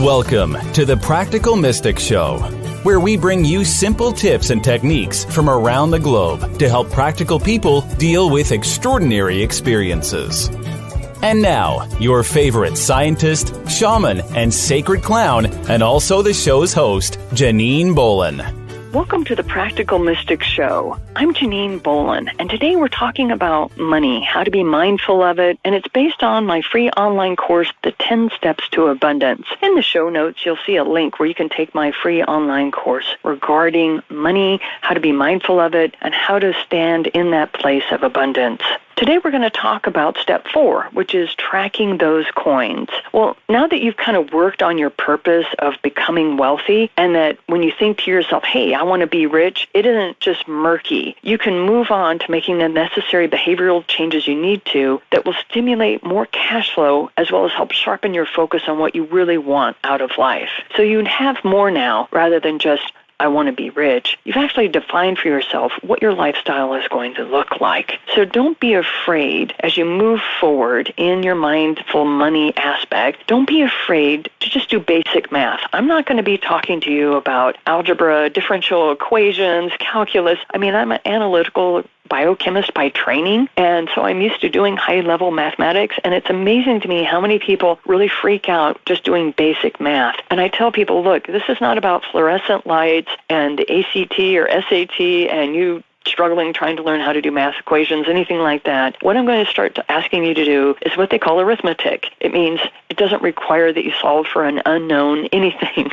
Welcome to the Practical Mystic Show, where we bring you simple tips and techniques from around the globe to help practical people deal with extraordinary experiences. And now, your favorite scientist, shaman, and sacred clown, and also the show's host, Janine Bolon. Welcome to the Practical Mystic Show. I'm Janine Bolon, and today we're talking about money, how to be mindful of it, and it's based on my free online course, The 10 Steps to Abundance. In the show notes, you'll see a link where you can take my free online course regarding money, how to be mindful of it, and how to stand in that place of abundance. Today we're going to talk about step 4, which is tracking those coins. Well, now that you've kind of worked on your purpose of becoming wealthy, and that when you think to yourself, hey, I want to be rich, it isn't just murky. You can move on to making the necessary behavioral changes you need to that will stimulate more cash flow as well as help sharpen your focus on what you really want out of life. So you have more now rather than just I want to be rich. You've actually defined for yourself what your lifestyle is going to look like. So don't be afraid as you move forward in your mindful money aspect. Don't be afraid to just do basic math. I'm not going to be talking to you about algebra, differential equations, calculus. I'm an analytical biochemist by training, and so I'm used to doing high-level mathematics, and it's amazing to me how many people really freak out just doing basic math. And I tell people, look, this is not about fluorescent lights and ACT or SAT and you struggling trying to learn how to do math equations, anything like that. What I'm going to start asking you to do is what they call arithmetic. It means it doesn't require that you solve for an unknown anything.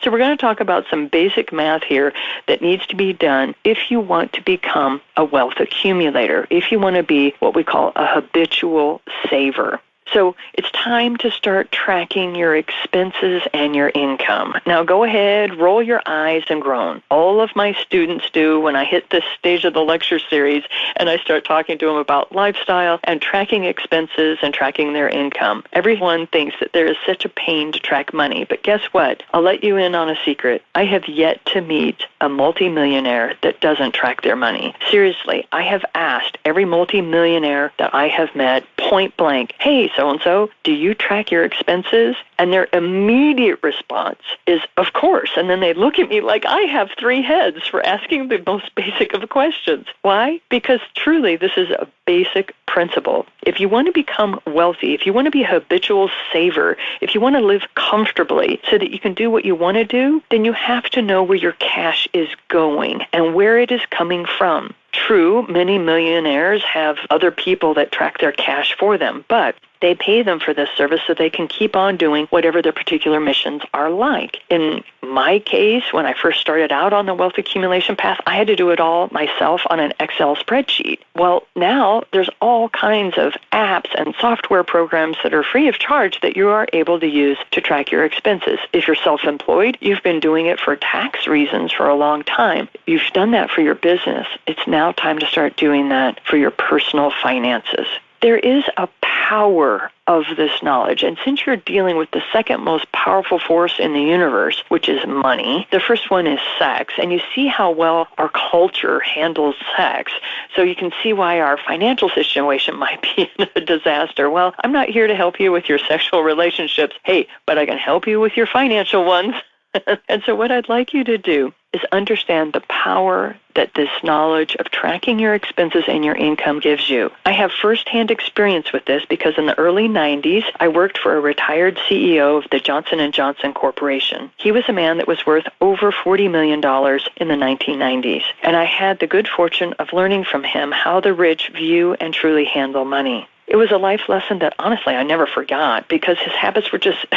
So we're going to talk about some basic math here that needs to be done if you want to become a wealth accumulator, if you want to be what we call a habitual saver. So it's time to start tracking your expenses and your income. Now go ahead, roll your eyes and groan. All of my students do when I hit this stage of the lecture series and I start talking to them about lifestyle and tracking expenses and tracking their income. Everyone thinks that there is such a pain to track money, but guess what? I'll let you in on a secret. I have yet to meet a multimillionaire that doesn't track their money. Seriously, I have asked every multimillionaire that I have met point blank, hey, so-and-so, do you track your expenses? And their immediate response is, of course. And then they look at me like I have 3 heads for asking the most basic of questions. Why? Because truly, this is a basic principle. If you want to become wealthy, if you want to be a habitual saver, if you want to live comfortably so that you can do what you want to do, then you have to know where your cash is going and where it is coming from. True, many millionaires have other people that track their cash for them, but they pay them for this service so they can keep on doing whatever their particular missions are like. In my case, when I first started out on the wealth accumulation path, I had to do it all myself on an Excel spreadsheet. Well, now there's all kinds of apps and software programs that are free of charge that you are able to use to track your expenses. If you're self-employed, you've been doing it for tax reasons for a long time. You've done that for your business. It's now time to start doing that for your personal finances. There is a power of this knowledge, and since you're dealing with the second most powerful force in the universe, which is money, the first one is sex, and you see how well our culture handles sex, so you can see why our financial situation might be a disaster. Well, I'm not here to help you with your sexual relationships, hey, but I can help you with your financial ones. And so what I'd like you to do is understand the power that this knowledge of tracking your expenses and your income gives you. I have firsthand experience with this because in the early 90s, I worked for a retired CEO of the Johnson & Johnson Corporation. He was a man that was worth over $40 million in the 1990s, and I had the good fortune of learning from him how the rich view and truly handle money. It was a life lesson that, honestly, I never forgot because his habits were just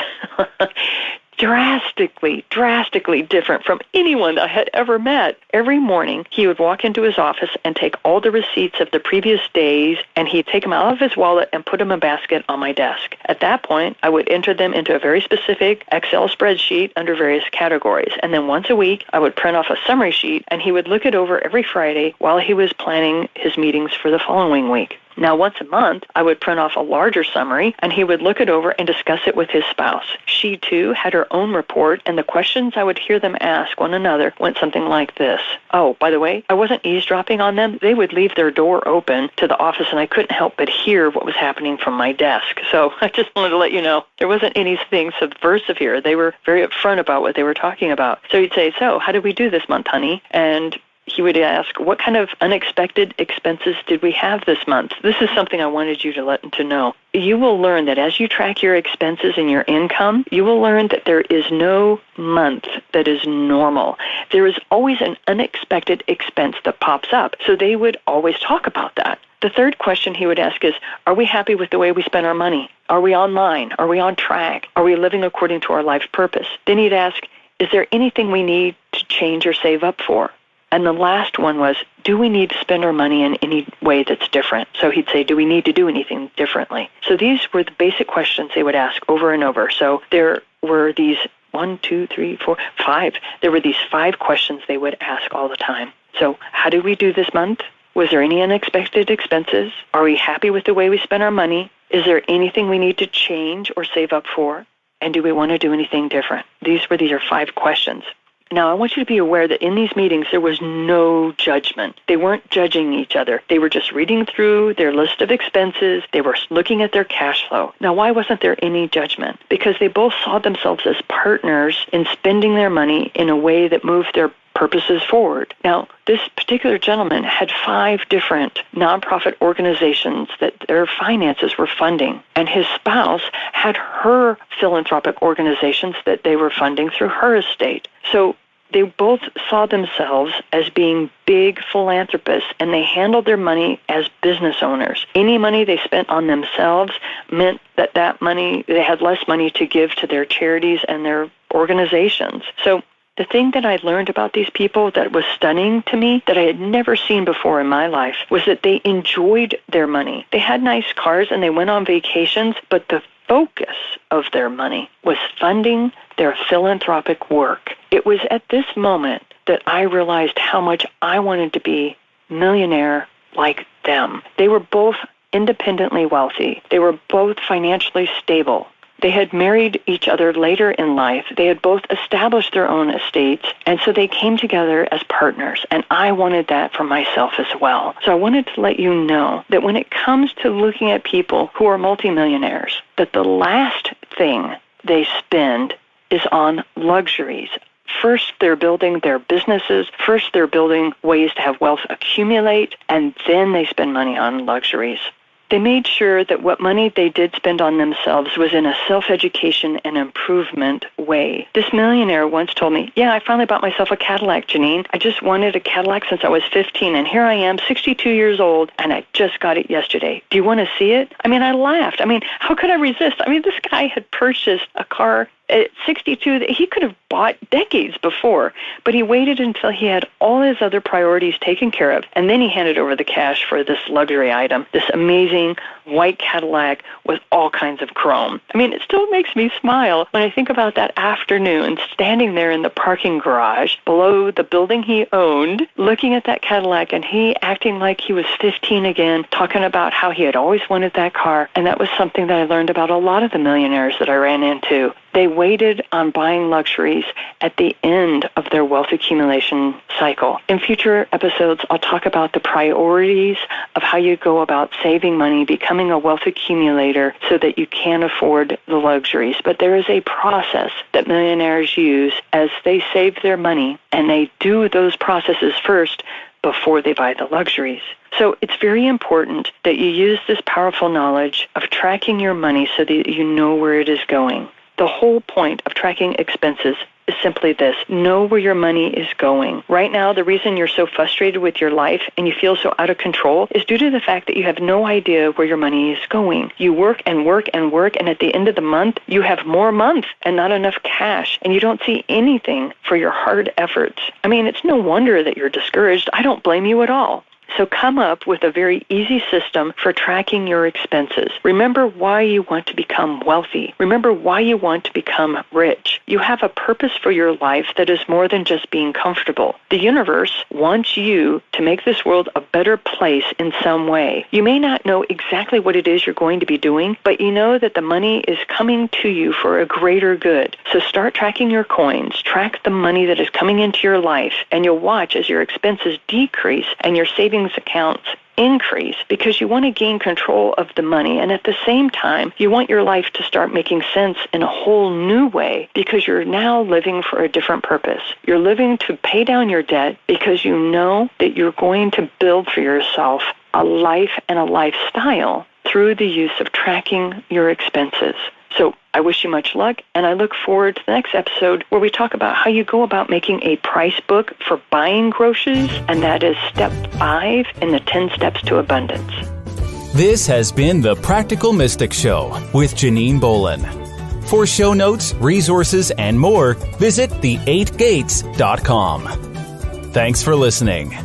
drastically different from anyone I had ever met. Every morning, he would walk into his office and take all the receipts of the previous days, and he'd take them out of his wallet and put them in a basket on my desk. At that point, I would enter them into a very specific Excel spreadsheet under various categories. And then once a week, I would print off a summary sheet, and he would look it over every Friday while he was planning his meetings for the following week. Now, once a month, I would print off a larger summary, and he would look it over and discuss it with his spouse. She, too, had her own report, and the questions I would hear them ask one another went something like this. Oh, by the way, I wasn't eavesdropping on them. They would leave their door open to the office, and I couldn't help but hear what was happening from my desk. So I just wanted to let you know there wasn't anything subversive here. They were very upfront about what they were talking about. So he'd say, so how did we do this month, honey? And he would ask, what kind of unexpected expenses did we have this month? This is something I wanted you to know. You will learn that as you track your expenses and your income, you will learn that there is no month that is normal. There is always an unexpected expense that pops up. So they would always talk about that. The third question he would ask is, are we happy with the way we spend our money? Are we online? Are we on track? Are we living according to our life purpose? Then he'd ask, is there anything we need to change or save up for? And the last one was, do we need to spend our money in any way that's different? So he'd say, do we need to do anything differently? So these were the basic questions they would ask over and over. So there were these 5. There were these 5 questions they would ask all the time. So how did we do this month? Was there any unexpected expenses? Are we happy with the way we spend our money? Is there anything we need to change or save up for? And do we want to do anything different? These are 5 questions. Now, I want you to be aware that in these meetings, there was no judgment. They weren't judging each other. They were just reading through their list of expenses. They were looking at their cash flow. Now, why wasn't there any judgment? Because they both saw themselves as partners in spending their money in a way that moved their purposes forward. Now, this particular gentleman had 5 different nonprofit organizations that their finances were funding, and his spouse had her philanthropic organizations that they were funding through her estate. So they both saw themselves as being big philanthropists, and they handled their money as business owners. Any money they spent on themselves meant that money, they had less money to give to their charities and their organizations. So the thing that I learned about these people that was stunning to me, that I had never seen before in my life, was that they enjoyed their money. They had nice cars and they went on vacations, but the focus of their money was funding their philanthropic work. It was at this moment that I realized how much I wanted to be millionaire like them. They were both independently wealthy. They were both financially stable. They had married each other later in life. They had both established their own estates, and so they came together as partners, and I wanted that for myself as well. So I wanted to let you know that when it comes to looking at people who are multimillionaires, that the last thing they spend is on luxuries. First, they're building their businesses. First, they're building ways to have wealth accumulate, and then they spend money on luxuries. They made sure that what money they did spend on themselves was in a self-education and improvement way. This millionaire once told me, yeah, I finally bought myself a Cadillac, Janine. I just wanted a Cadillac since I was 15, and here I am, 62 years old, and I just got it yesterday. Do you want to see it? I laughed. How could I resist? This guy had purchased a car at 62 that he could have bought decades before, but he waited until he had all his other priorities taken care of, and then he handed over the cash for this luxury item, this amazing white Cadillac with all kinds of chrome. It still makes me smile when I think about that afternoon standing there in the parking garage below the building he owned, looking at that Cadillac, and he acting like he was 15 again, talking about how he had always wanted that car. And that was something that I learned about a lot of the millionaires that I ran into. They waited on buying luxuries at the end of their wealth accumulation cycle. In future episodes, I'll talk about the priorities of how you go about saving money, becoming a wealth accumulator so that you can afford the luxuries. But there is a process that millionaires use as they save their money, and they do those processes first before they buy the luxuries. So it's very important that you use this powerful knowledge of tracking your money so that you know where it is going. The whole point of tracking expenses is simply this: know where your money is going. Right now, the reason you're so frustrated with your life and you feel so out of control is due to the fact that you have no idea where your money is going. You work and work and work, and at the end of the month, you have more months and not enough cash, and you don't see anything for your hard efforts. It's no wonder that you're discouraged. I don't blame you at all. So come up with a very easy system for tracking your expenses. Remember why you want to become wealthy. Remember why you want to become rich. You have a purpose for your life that is more than just being comfortable. The universe wants you to make this world a better place in some way. You may not know exactly what it is you're going to be doing, but you know that the money is coming to you for a greater good. So start tracking your coins, track the money that is coming into your life, and you'll watch as your expenses decrease and your savings accounts increase, because you want to gain control of the money, and at the same time you want your life to start making sense in a whole new way, because you're now living for a different purpose. You're living to pay down your debt because you know that you're going to build for yourself a life and a lifestyle through the use of tracking your expenses. So I wish you much luck, and I look forward to the next episode where we talk about how you go about making a price book for buying groceries, and that is step 5 in the 10 steps to abundance. This has been the Practical Mystic Show with Janine Bolon. For show notes, resources, and more, visit the8gates.com. Thanks for listening.